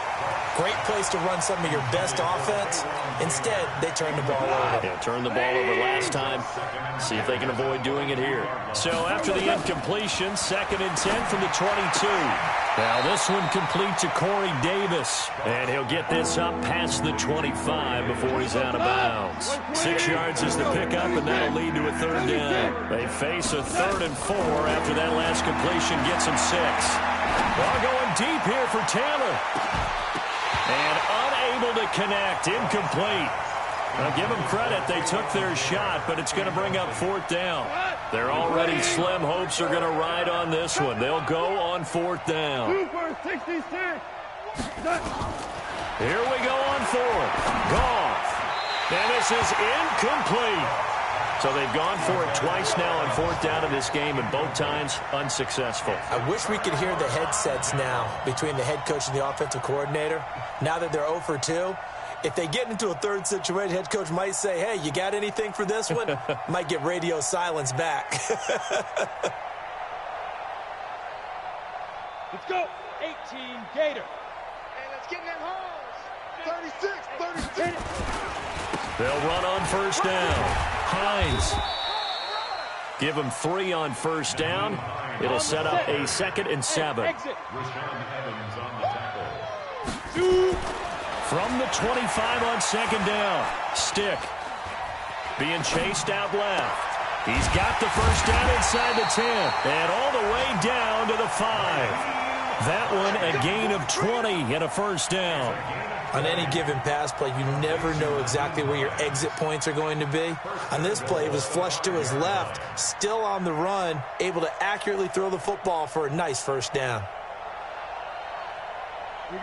great place to run some of your best offense. Instead, they turn the ball over. Yeah, turned the ball over last time. See if they can avoid doing it here. So after the incompletion, 2nd and 10 from the 22. Now this one complete to Corey Davis. And he'll get this up past the 25 before he's out of bounds. 6 yards is the pickup, and that'll lead to a 3rd down. They face a 3rd and 4 after that last completion gets them 6. Well, going deep here for Taylor. And unable to connect, incomplete. Now give them credit, they took their shot, but it's going to bring up 4th down. Their already slim hopes are going to ride on this one. They'll go on 4th down. 2 for 66. Here we go on 4th. Goff. And this is incomplete. So they've gone for it twice now on 4th down in this game, and both times unsuccessful. I wish we could hear the headsets now between the head coach and the offensive coordinator. Now that they're 0 for 2, if they get into a 3rd situation, head coach might say, hey, you got anything for this one? Might get radio silence back. Let's go. 18 Gator. Hey, let's get in that hole. 36. They'll run on 1st down. Hines. Give them 3 on 1st down. It'll set up a 2nd and 7. Exit. Rashawn Evans on the tackle. 2. From the 25 on 2nd down. Stick. Being chased out left. He's got the 1st down inside the 10. And all the way down to the 5. That one a gain of 20 and a 1st down. On any given pass play, you never know exactly where your exit points are going to be. On this play, it was flushed to his left, still on the run, able to accurately throw the football for a nice 1st down.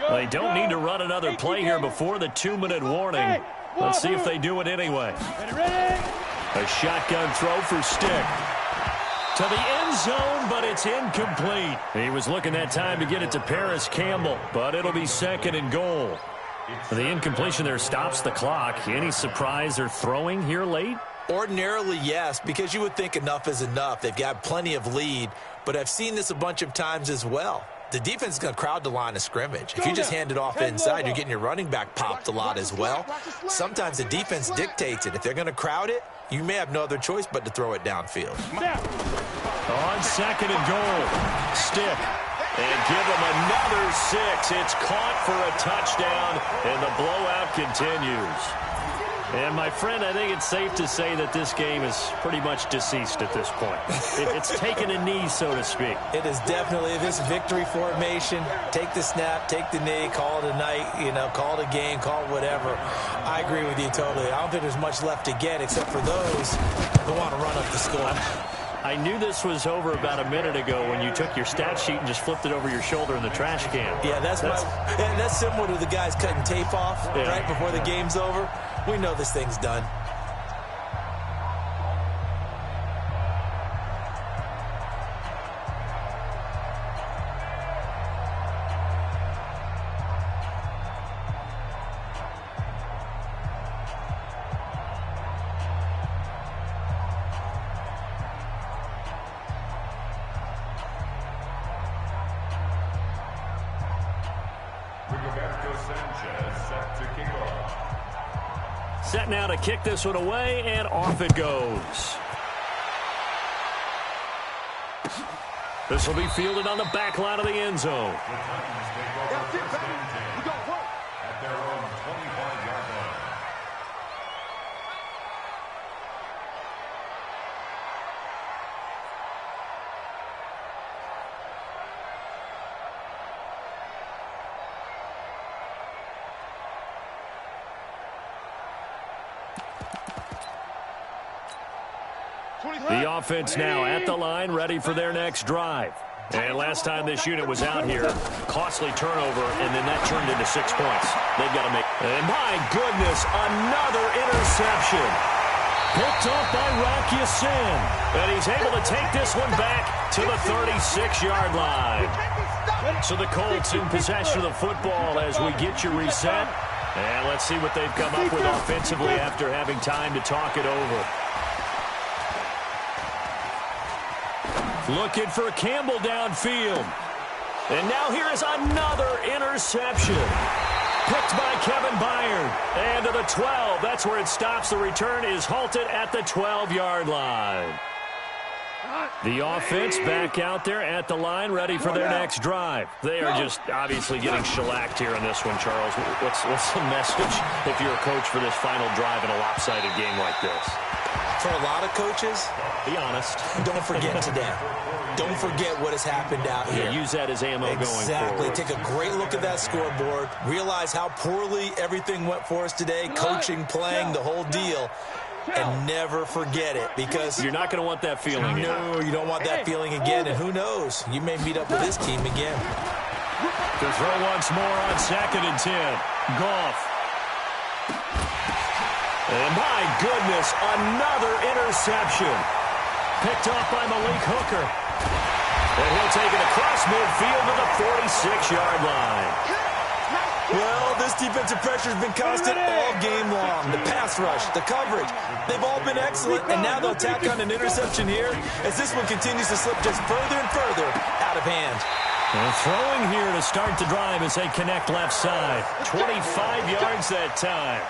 They don't need to run another play here before the 2-minute warning. Let's see if they do it anyway. Ready? A shotgun throw for Stick. To the end zone, but it's incomplete. He was looking that time to get it to Paris Campbell, but it'll be 2nd and goal. The incompletion there stops the clock. Any surprise they're throwing here late? Ordinarily, yes, because you would think enough is enough. They've got plenty of lead, but I've seen this a bunch of times as well. The defense is going to crowd the line of scrimmage. If you just hand it off inside, you're getting your running back popped a lot as well. Sometimes the defense dictates it. If they're going to crowd it, you may have no other choice but to throw it downfield. On 2nd and goal, Stick. And give them another 6. It's caught for a touchdown, and the blowout continues. And, my friend, I think it's safe to say that this game is pretty much deceased at this point. It's taken a knee, so to speak. It is definitely this victory formation. Take the snap, take the knee, call it a night, call it a game, call it whatever. I agree with you totally. I don't think there's much left to get except for those who want to run up the score. I knew this was over about a minute ago when you took your stat sheet and just flipped it over your shoulder in the trash can. Yeah, that's similar to the guys cutting tape off right before the game's over. We know this thing's done. Set now to kick this one away, and off it goes. This will be fielded on the back line of the end zone. That's it, baby. We got work. At their own The offense now at the line, ready for their next drive. And last time this unit was out here, costly turnover, and then that turned into 6 points. They've got to make... And my goodness, another interception. Picked off by Rocky Sin. And he's able to take this one back to the 36-yard line. So the Colts in possession of the football as we get you reset. And let's see what they've come up with offensively after having time to talk it over. Looking for Campbell downfield. And now here is another interception. Picked by Kevin Byard. And to the 12. That's where it stops. The return is halted at the 12-yard line. The offense back out there at the line, ready for their next drive. They are just obviously getting shellacked here in this one, Charles. What's the message if you're a coach for this final drive in a lopsided game like this? For a lot of coaches, be honest. Don't forget today. Don't forget what has happened out here. Use that as ammo going forward. Exactly. Take a great look at that scoreboard. Realize how poorly everything went for us today. Coaching, playing, the whole deal. And never forget it, because you're not going to want that feeling again. No, you don't want that feeling again. And who knows? You may meet up with this team again. To throw once more on 2nd and 10. Goff. And my goodness, another interception. Picked off by Malik Hooker. And he'll take it across midfield to the 46-yard line. Well, this defensive pressure has been constant all game long. The pass rush, the coverage, they've all been excellent, and now they'll tack on an interception here as this one continues to slip just further and further out of hand. And throwing here to start the drive as they connect left side. 25 yards that time.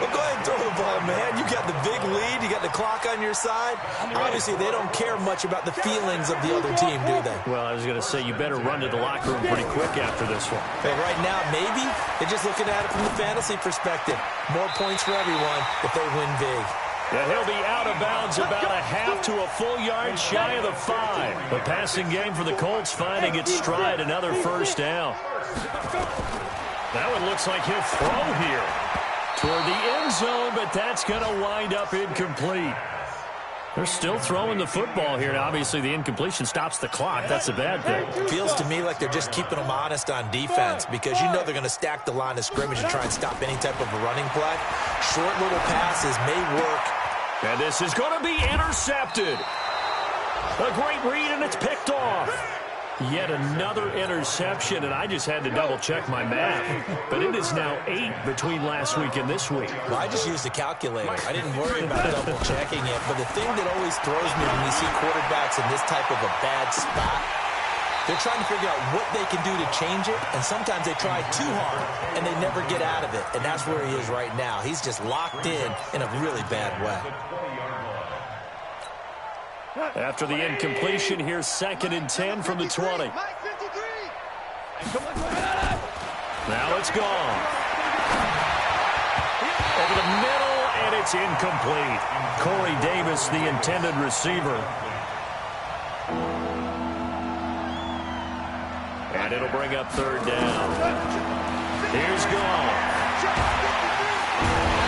Well, go ahead and throw the ball, man. You got the big lead. You got the clock on your side. Obviously, they don't care much about the feelings of the other team, do they? Well, I was going to say, you better run to the locker room pretty quick after this one. But right now, maybe they're just looking at it from the fantasy perspective. More points for everyone if they win big. And he'll be out of bounds about a half to a full yard shy of the 5. The passing game for the Colts finding its stride, another first down. That one looks like he'll throw here toward the end zone, but that's going to wind up incomplete. They're still throwing the football here, and obviously the incompletion stops the clock. That's a bad thing. Feels to me like they're just keeping them honest on defense, because you know they're going to stack the line of scrimmage and try and stop any type of a running play. Short little passes may work. And this is going to be intercepted. A great read, and it's picked off. Yet another interception, and I just had to double-check my math. But it is now 8 between last week and this week. Well, I just used a calculator. I didn't worry about double-checking it. But the thing that always throws me when you see quarterbacks in this type of a bad spot, they're trying to figure out what they can do to change it, and sometimes they try too hard, and they never get out of it. And that's where he is right now. He's just locked in a really bad way. After the incompletion, here's 2nd and 10 from the 20. Now it's gone. Over the middle, and it's incomplete. Corey Davis, the intended receiver. And it'll bring up 3rd down. Here's Goff.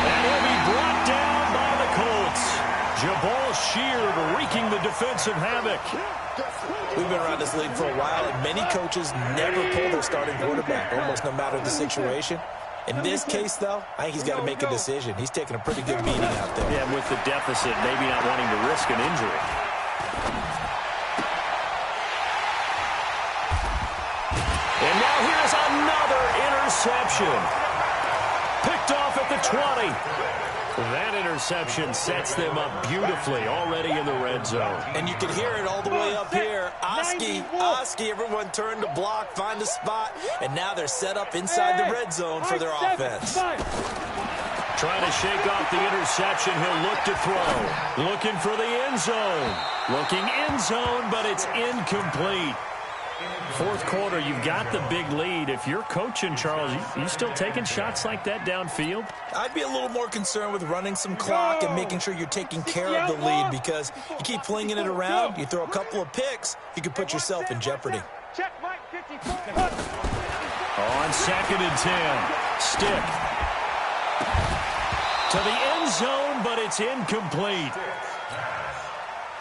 And he'll be brought down by the Colts. Jabal Sheard wreaking the defensive havoc. We've been around this league for a while, and many coaches never pull their starting quarterback, almost no matter the situation. In this case, though, I think he's got to make a decision. He's taking a pretty good beating out there. Yeah, with the deficit, maybe not wanting to risk an injury. And now here's another interception. Picked off at the 20. That interception sets them up beautifully already in the red zone. And you can hear it all the way up here. Oski, everyone turned to block, find a spot, and now they're set up inside the red zone for their offense. Trying to shake off the interception, he'll look to throw. Looking for the end zone. Looking end zone, but it's incomplete. 4th quarter, you've got the big lead. If you're coaching, Charles, you still taking shots like that downfield? I'd be a little more concerned with running some clock and making sure you're taking care of the lead, because you keep flinging it around, you throw a couple of picks, you could put yourself in jeopardy. On 2nd and 10, stick. To the end zone, but it's incomplete.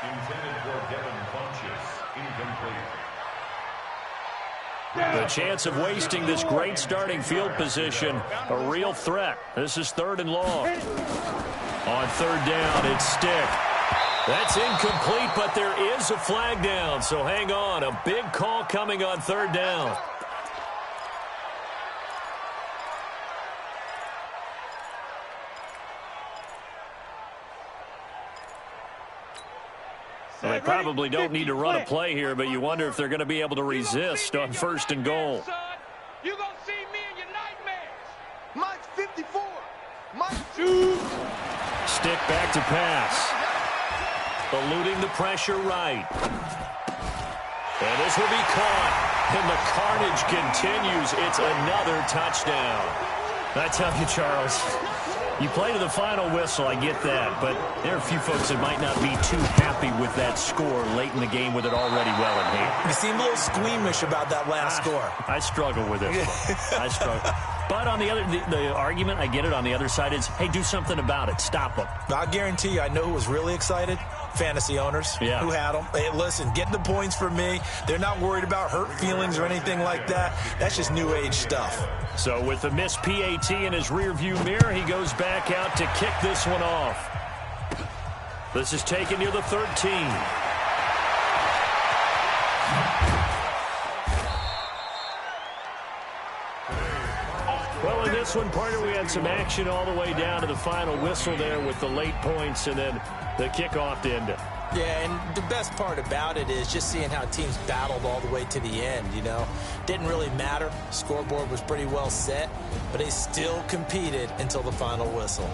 Intended for Devin Funchess. Incomplete. The chance of wasting this great starting field position, a real threat. This is 3rd and long. On 3rd down, it's Stick. That's incomplete, but there is a flag down, so hang on. A big call coming on 3rd down. Well, they probably don't need to run a play here, but you wonder if they're going to be able to resist on 1st and goal. You're going to see me in your nightmares. Mike's 54. Mike's 2. Stick back to pass. Eluding the pressure right. And this will be caught. And the carnage continues. It's another touchdown. I tell you, Charles, you play to the final whistle, I get that, but there are a few folks that might not be too happy with that score late in the game with it already well in hand. You seem a little squeamish about that last score. I struggle with it. I struggle. But on the other, the argument, I get it, on the other side is, hey, do something about it. Stop them. I guarantee you, I know who was really excited. Fantasy owners who had them. Hey, listen, get the points for me. They're not worried about hurt feelings or anything like that. That's just new age stuff. So with the missed PAT in his rearview mirror, he goes back out to kick this one off. This is taken near the 13. Well, in this one, partner, we had some action all the way down to the final whistle there with the late points and then the kickoff to end it. Yeah, and the best part about it is just seeing how teams battled all the way to the end, you know. Didn't really matter. Scoreboard was pretty well set, but they still competed until the final whistle.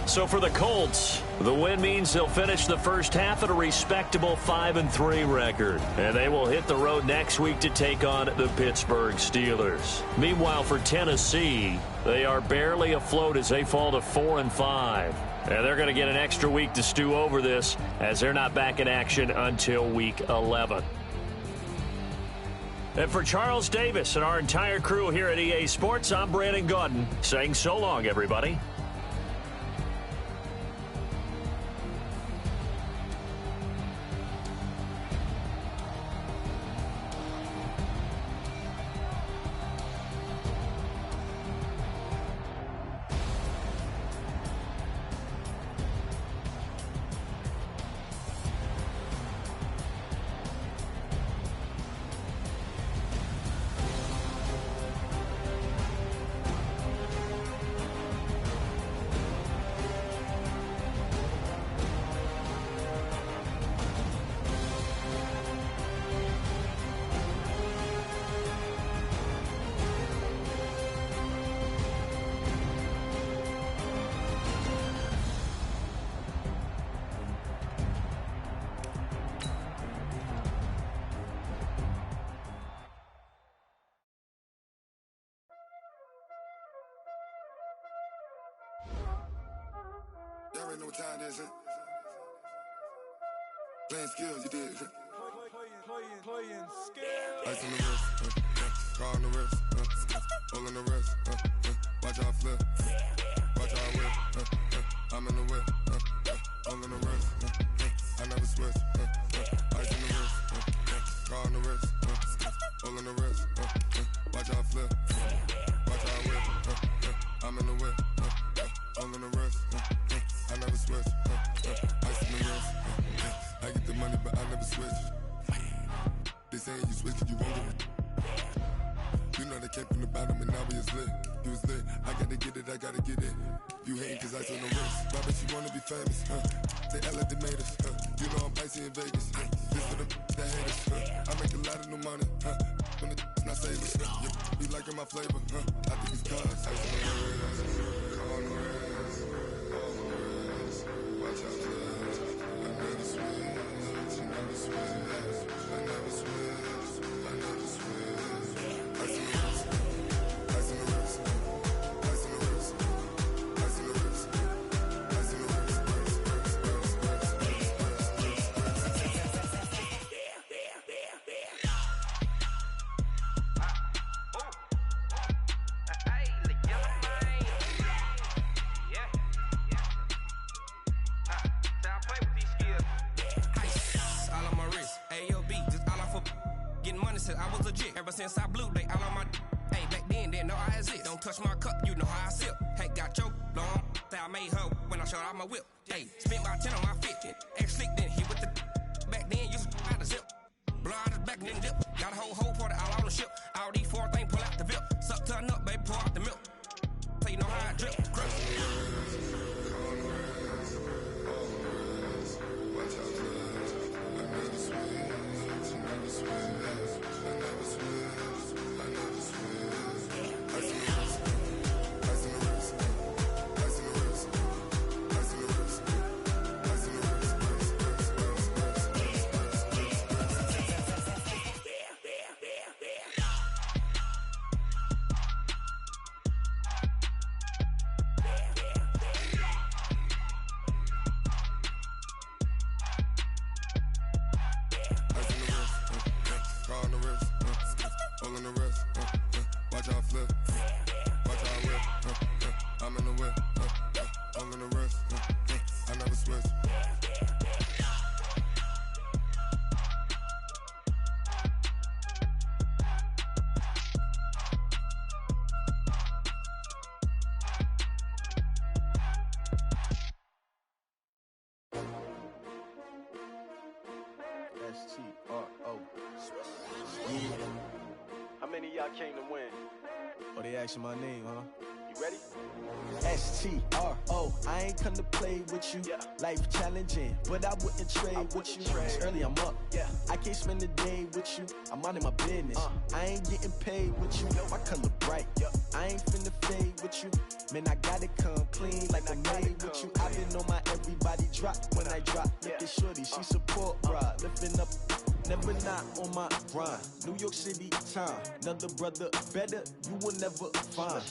So for the Colts, the win means they'll finish the first half at a respectable 5-3 record. And they will hit the road next week to take on the Pittsburgh Steelers. Meanwhile, for Tennessee, they are barely afloat as they fall to 4-5. And they're going to get an extra week to stew over this as they're not back in action until week 11. And for Charles Davis and our entire crew here at EA Sports, I'm Brandon Gaudin saying so long, everybody. Y'all already know what time it is, huh? Playing skills, you did. Playing skills. Ice on the wrist, car on the wrist, hole on the wrist, watch how I flip, watch how I whip, I'm in the whip, hole on the wrist, I never switch, ice on the wrist, car on the wrist, hole on the wrist, watch how I flip, watch how I whip, I'm in the whip, hole on the wrist, I never switch, ice on the wrist, I get the money but I never switch. They saying you switch it, you won't get it. You know they came from the bottom and now we is lit. You was lit, I gotta get it, I gotta get it. You hating cause ice on the wrist. Why bet you wanna be famous, They act like they made us, You know I'm icy in Vegas, This for the that hate us, I make a lot of new money, When the not savers, Be liking my flavor, I think it's cause ice on the wrist, on the wrist, watch out for this. I never switch, you never switch. I never switch, I never switch. Ice on the wrist, ice on the wrist, ice on the wrist, ice on the wrist, ice on the wrist, said I was legit. Ever since I blew, they all on my hey, back then, didn't know I exist. Don't touch my cup, you know how I sip. Hey, got your long, say I made her when I showed out my whip. Hey, spent about 10 on my 50. Ex-slick, then hit with the back then, used to out the zip. Blow out his back and then dip. Got a whole party all on the ship. All these 4 things, pull out the VIP. Suck, turn up, baby, pour out the milk. So you know how I drip. My name, huh? You ready? STRO, I ain't come to play with you. Yeah. Life challenging, but I wouldn't trade with you. It's early, I'm up. Yeah. I can't spend the day with you. I'm minding my business. I ain't getting paid with you. My color bright. Yeah. I ain't finna fade with you. Man, I gotta come clean like I'm made with you. I've been on my everybody drop when I drop. Look at shorty, she support ride. Lifting up, never not on my grind. New York City time. Another brother better, you will never find.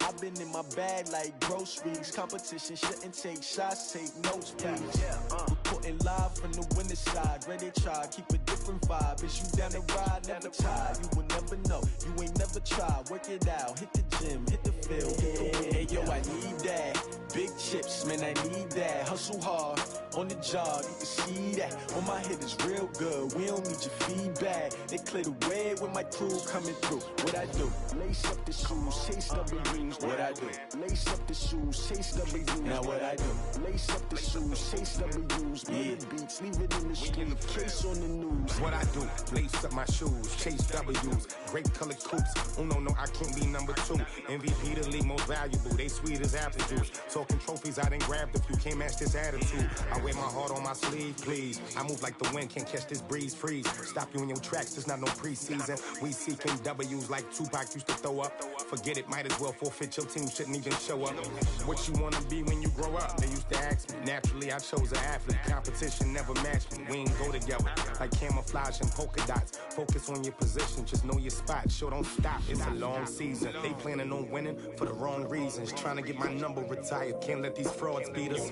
I've been in my bag like groceries. Competition shouldn't take shots, take notes, please. Reporting live from the winter side. Ready to try, keep a different vibe. Is you down the ride, never tired. You will never know, you ain't never tried. Work it out, hit the gym, hit the field. Hey yo, I need that. Big chips, man, I need that. Hustle hard, on the job, you can see that. On my head is real good, we don't need your feedback. They clear the way with my crew coming through. What I do? Lace up the shoes, chase W's. What I do? Lace up the shoes, chase W's. Now what I do? Lace up the shoes, chase W's. Murder beats, leave it in the street, case on the news. What I do? Lace up my shoes, chase W's. Great colored coops. Oh no, I can't be number 2. MVP the league most valuable. They sweet as apple juice. Talking trophies, I didn't grab the few. Can't match this attitude. I wear my heart on my sleeve, please. I move like the wind, can't catch this breeze, freeze. Stop you in your tracks, there's not no preseason. We seeking W's like Tupac used to throw up. Forget it, might as well forfeit. Your team shouldn't even show up. What you wanna be when you grow up? They used to ask me. Naturally, I chose an athlete. Competition never matched me. We ain't go together like camouflage and polka dots. Focus on your position, just know your spot. Show don't stop, it's a long season. They planning on winning for the wrong reasons. Trying to get my number retired, can't let these frauds beat us.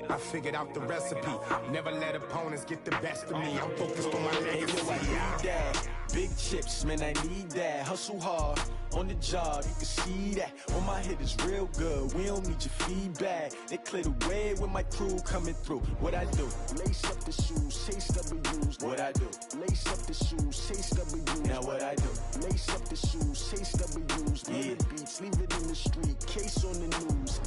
I figured out the recipe. Never let opponents get the best of me. I'm focused on my legacy. Big chips, man, I need that. Hustle hard, on the job, you can see that. On my head is real good, we don't need your feedback. They clear the way with my crew coming through. What I do? Lace up the shoes, chase W's. What I do? Lace up the shoes, chase W's. Now what I do? Lace up the shoes, chase W's. Murder beats, leave it in the street, case on the news.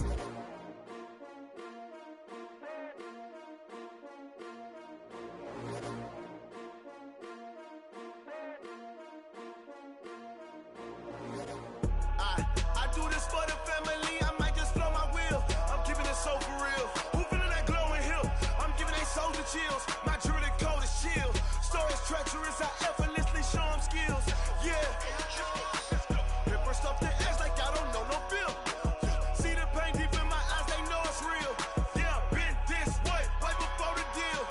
Chills. My jewelry coat is chill. Stories treacherous, I effortlessly show them skills. Yeah. Hit first off the edge like I don't know no feel. See the pain deep in my eyes, they know it's real. Yeah, been this way, right before the deal.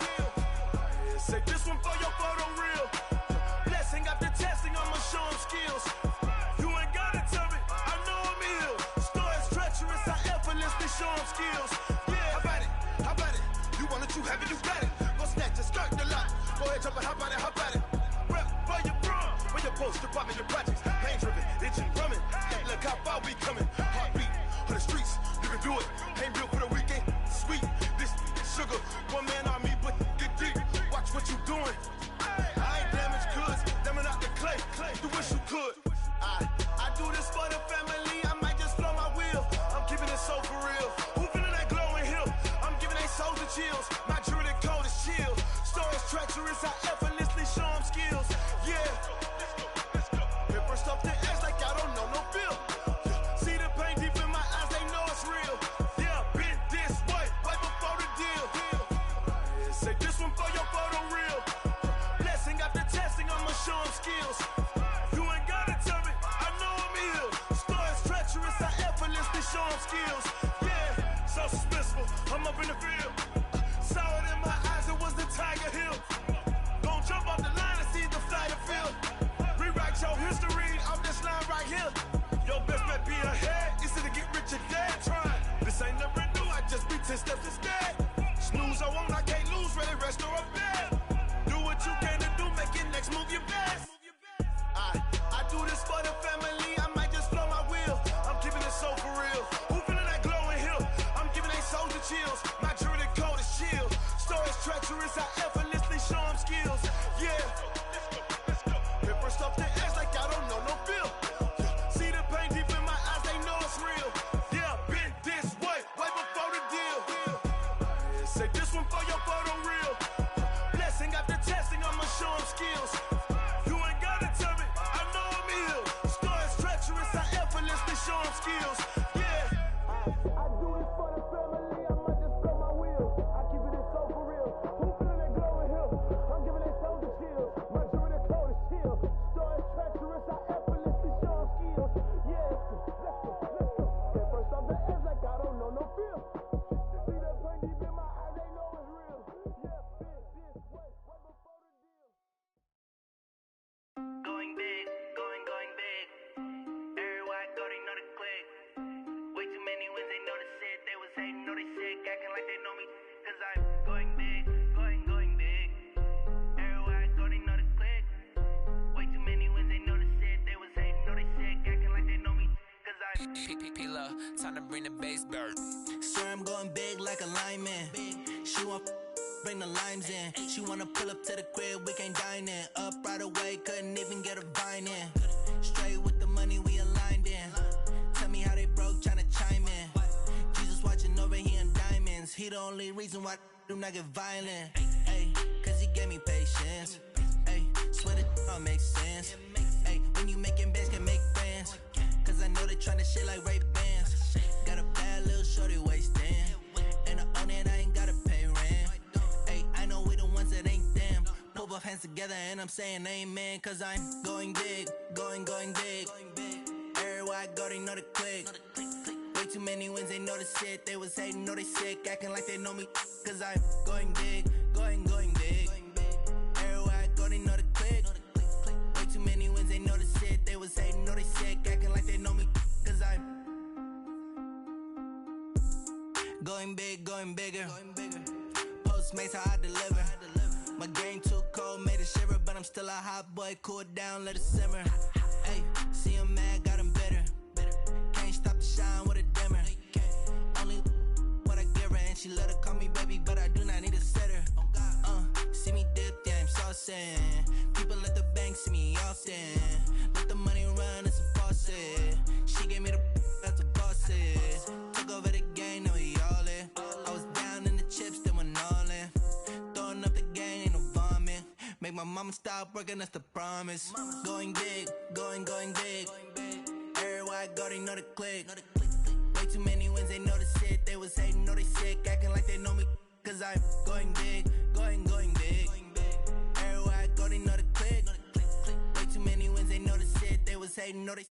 Say this one for your photo real. Blessing after testing, I'ma show them skills. You ain't gotta tell me, I know I'm ill. Stories treacherous, I effortlessly show them skills. Yeah, how about it? You want it, you have it, you got it. Go snatch it, skirt the lot. Go ahead, jump it, hop on it, hop on it. Rep for your brum, for your post, department, your projects. Pain driven, itching, drumming. Look how far we coming. Heartbeat for the streets, you can do it. Ain't built for the weekend. Sweet, this sugar. One man army, but get deep. Watch what you doing. I ain't damaged goods, damn it out the chills. My jewelry cold as chill. Stories treacherous, I effortlessly show them skills. Yeah. Paper stuff the edge like I don't know no feel. See the pain deep in my eyes, they know it's real. Yeah, been this way before the deal. Say this one for your photo reel. Blessing after testing, I'ma show them skills. You ain't gotta tell me, I know I'm ill. Stories treacherous, I effortlessly show them skills. Yeah, so suspenseful, I'm up in the field. Saw it in my eyes, it was the Tiger Hill. Gon' jump off the line and see the flight of field. Rewrite your history off this line right here. Your best bet be ahead, easy to get rich or dead trying. This ain't never new, I just be 10 steps instead. Snooze I won't, I can't lose, ready, rest or a bed. Do what you can to do, make your next move your best. I do this for the family, I might just blow my wheel. I'm keeping it so for real. Who feeling that glowing hill? I'm giving they soldier chills. My jewelry cold is chill. Stories treacherous, I effortlessly show them skills. Yeah. Paper stuff the edge like I don't know no feel. See the pain deep in my eyes, they know it's real. Yeah, been this way before the deal. Say this one for your photo reel. Blessing after testing, I'ma show them skills. You ain't gotta tell me, I know I'm ill. Stories treacherous, I effortlessly show them skills. Yeah. I do this for the family, I might just blow my wheel. I keep it so for real. Who feeling that glowing hill? I'm giving it soldier chills. My jewelry cold is chill. Stories treacherous, I effortlessly show them skills. Yeah. Let's go. Get first off the edge like I don't know no feel. See the pain deep in my eyes, they know it's real. Yeah, been this way before the deal. Going big, going big. Everywhere I go, they know the click. Way too many wins, they know the shit. They was hating, know they sick, acting like they know me. Cause I'm going big, going big. Everywhere I go, they know the click. Way too many wins, they know the shit. They was hating, know they sick, acting like they know me. Cause I'm P-P-P-Love, time to bring the bass bird. Swear I'm going big like a lineman. She want bring the limes in. She wanna pull up to the crib, we can't dine in. Up right away, couldn't even get a vine in. Straight with the money, we aligned in. Tell me how they broke, tryna chime in. Jesus watching over here in diamonds. He the only reason why I do not get violent. Ay, cause he gave me patience. Ay, swear that all makes sense. Ay, when you making bands, can make friends. Cause I know they tryna shit like Ray-Bans. Got a bad little shorty wasting. And I own it, I ain't gotta pay rent. Ay, I know we the ones that ain't them. Pull both hands together and I'm saying amen. Cause I'm going big, going big. Everywhere I go, they know the click. Way too many wins, they know the shit. They was hating, know they sick, acting like they know me. Cause I'm going big, going big. Everywhere I go, they know the click. Way too many wins, they know the shit. They was hating, know they sick, acting like they know me. Cause I'm going big, going bigger. Postmates, how I deliver. My game too cold, made it shiver. But I'm still a hot boy, cool down, let it simmer. Hey, see him mad, got him bitter. Can't stop the shine with a dimmer. Only what I give her, and she let her call me baby, but I do not need a sitter. See me dip, yeah, I'm saucing. People at the bank see me often. Let the money run, it's a faucet. She gave me the that's a bosses. Took over the game, now we all in. I was down in the chips, then went all in. Throwing up the game, ain't no vomit. Make my mama stop working, that's the promise. Going big, going big. Everywhere I go, they know the click. Way too many wins, they know the shit. They was hating, know they sick, acting like they know me. Cause I'm going big, going big. Everywhere I go, they know the click. Way too many wins, they know the shit. They was hating, know they